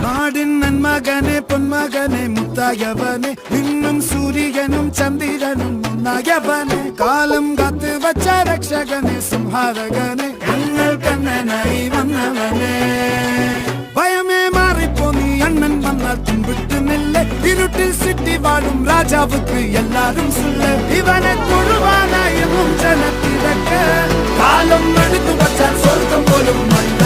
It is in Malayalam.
നാടിൻ നന്മകനെ പൊന്മകനെ മുത്തായവനെ നിന്നും സൂര്യനും ചന്ദ്രനും ഒന്നായവനെ കാലം കാത്ത് വച്ച രക്ഷകനെ സംഹാരകനെ ഞങ്ങൾ കണ്ണനായി വന്നവനെ ഭയമേ മാറിപ്പോ നീ അണ്ണൻ വന്നാൽ തുമ്പിട്ടുന്നില്ല ഇരുട്ടിൽ സിറ്റി വാഴും രാജാവുക്ക് എല്ലാരും സുല്ല ഇവനെ തൊഴുവാനായും ജനത്തിരക്ക് കാലം എടുത്തു വച്ചാൽ സ്വർഗം പോലും മണ്ണ